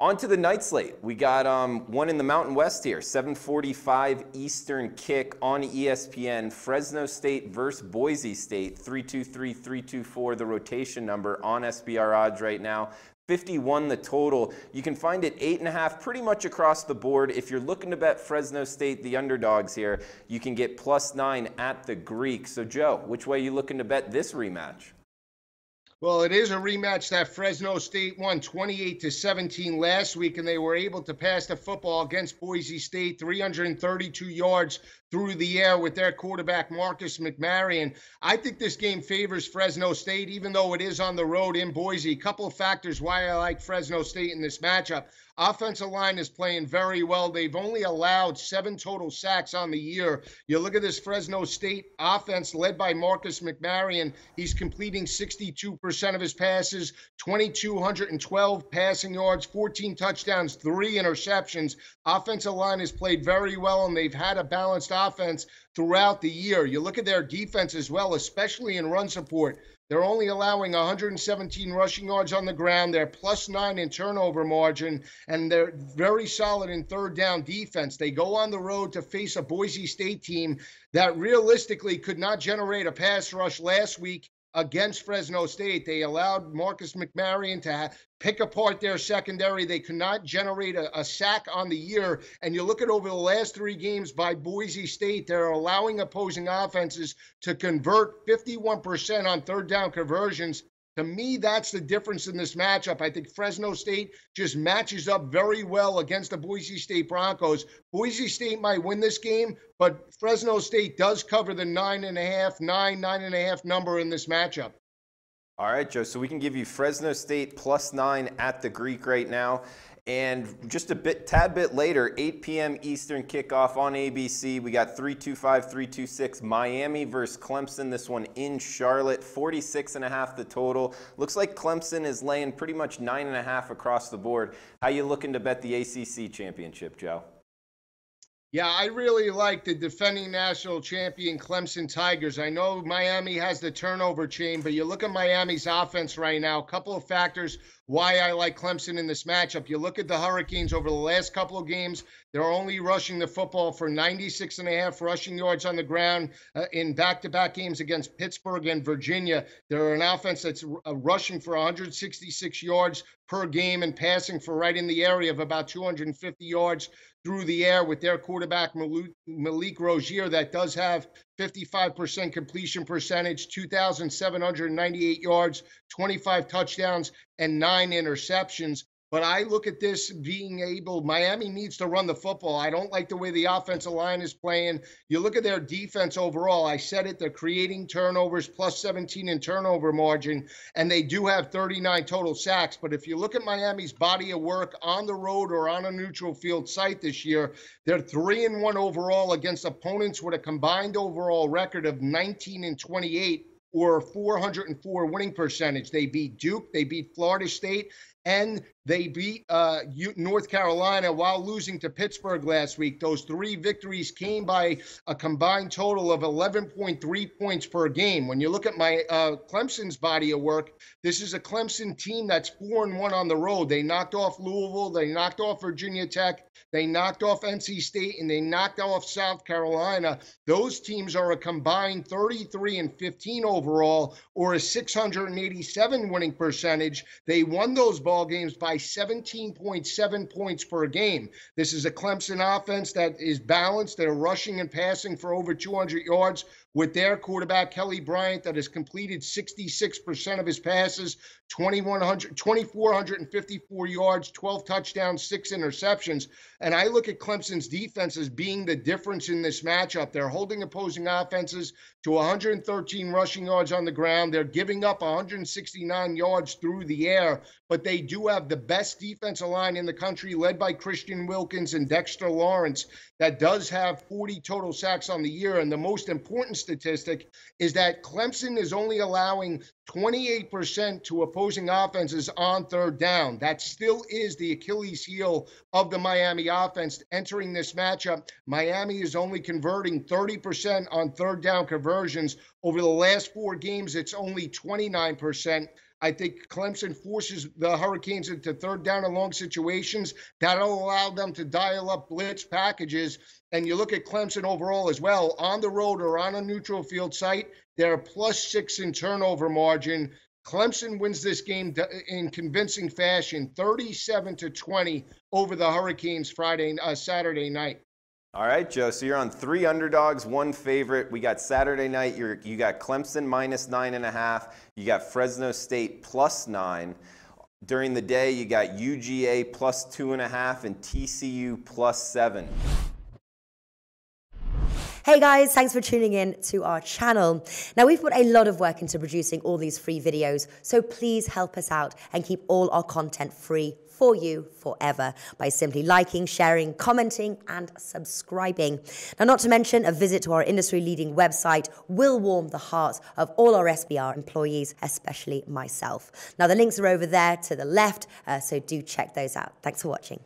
On to the night slate. We got one in the Mountain West here, 7:45 Eastern kick on ESPN. Fresno State versus Boise State, 323, 324, the rotation number on SBR odds right now. 51 the total. You can find it 8.5 pretty much across the board. If you're looking to bet Fresno State, the underdogs here, you can get +9 at the Greek. So Joe, which way are you looking to bet this rematch? Well, it is a rematch that Fresno State won 28-17 last week, and they were able to pass the football against Boise State, 332 yards through the air with their quarterback, Marcus McMaryion. I think this game favors Fresno State, even though it is on the road in Boise. A couple of factors why I like Fresno State in this matchup. Offensive line is playing very well. They've only allowed 7 total sacks on the year. You look at this Fresno State offense led by Marcus McMaryion. He's completing 62% of his passes, 2,212 passing yards, 14 touchdowns, 3 interceptions. Offensive line has played very well, and they've had a balanced offense throughout the year. You look at their defense as well, especially in run support. They're only allowing 117 rushing yards on the ground. They're +9 in turnover margin, and they're very solid in third down defense. They go on the road to face a Boise State team that realistically could not generate a pass rush last week against Fresno State. They allowed Marcus McMaryion to pick apart their secondary. They could not generate a sack on the year. And you look at over the last 3 games by Boise State, they're allowing opposing offenses to convert 51% on third down conversions. To me, that's the difference in this matchup. I think Fresno State just matches up very well against the Boise State Broncos. Boise State might win this game, but Fresno State does cover the 9.5 number in this matchup. All right, Joe, so we can give you Fresno State +9 at the Greek right now. And just tad bit later, 8 p.m. Eastern kickoff on ABC. We got 325, 326 Miami versus Clemson. This one in Charlotte, 46.5 the total. Looks like Clemson is laying pretty much 9.5 across the board. How you looking to bet the ACC championship, Joe? Yeah, I really like the defending national champion Clemson Tigers. I know Miami has the turnover chain, but you look at Miami's offense right now, a couple of factors why I like Clemson in this matchup. You look at the Hurricanes over the last couple of games, they're only rushing the football for 96.5 rushing yards on the ground in back-to-back games against Pittsburgh and Virginia. They're an offense that's rushing for 166 yards per game and passing for right in the area of about 250 yards through the air with their quarterback, Malik Rozier, that does have 55% completion percentage, 2,798 yards, 25 touchdowns, and 9 interceptions. But I look at this being Miami needs to run the football. I don't like the way the offensive line is playing. You look at their defense overall. I said it, they're creating turnovers, +17 in turnover margin, and they do have 39 total sacks. But if you look at Miami's body of work on the road or on a neutral field site this year, they're 3-1 overall against opponents with a combined overall record of 19-28 or 404 winning percentage. They beat Duke, they beat Florida State, and they beat North Carolina while losing to Pittsburgh last week. Those 3 victories came by a combined total of 11.3 points per game. When you look at Clemson's body of work, this is a Clemson team that's 4-1 on the road. They knocked off Louisville, they knocked off Virginia Tech, they knocked off NC State, and they knocked off South Carolina. Those teams are a combined 33-15 overall, or a 687 winning percentage. They won those ball games by 17.7 points per game. This is a Clemson offense that is balanced. They're rushing and passing for over 200 yards with their quarterback, Kelly Bryant, that has completed 66% of his passes, 2,454 yards, 12 touchdowns, 6 interceptions. And I look at Clemson's defense as being the difference in this matchup. They're holding opposing offenses to 113 rushing yards on the ground. They're giving up 169 yards through the air, but they do have the best defensive line in the country, led by Christian Wilkins and Dexter Lawrence, that does have 40 total sacks on the year. And the most important statistic is that Clemson is only allowing 28% to opposing offenses on third down. That still is the Achilles heel of the Miami offense entering this matchup. Miami is only converting 30% on third down conversions. Over the last 4 games, it's only 29%. I think Clemson forces the Hurricanes into third down and long situations. That'll allow them to dial up blitz packages. And you look at Clemson overall as well, on the road or on a neutral field site, they're +6 in turnover margin. Clemson wins this game in convincing fashion, 37-20 over the Hurricanes Saturday night. All right, Joe, so you're on 3 underdogs, 1 favorite. We got Saturday night, you got Clemson -9.5. You got Fresno State +9. During the day, you got UGA +2.5 and TCU +7. Hey guys, thanks for tuning in to our channel. Now, we've put a lot of work into producing all these free videos, so please help us out and keep all our content free for you forever by simply liking, sharing, commenting, and subscribing. Now, not to mention, a visit to our industry-leading website will warm the hearts of all our SBR employees, especially myself. Now, the links are over there to the left, so do check those out. Thanks for watching.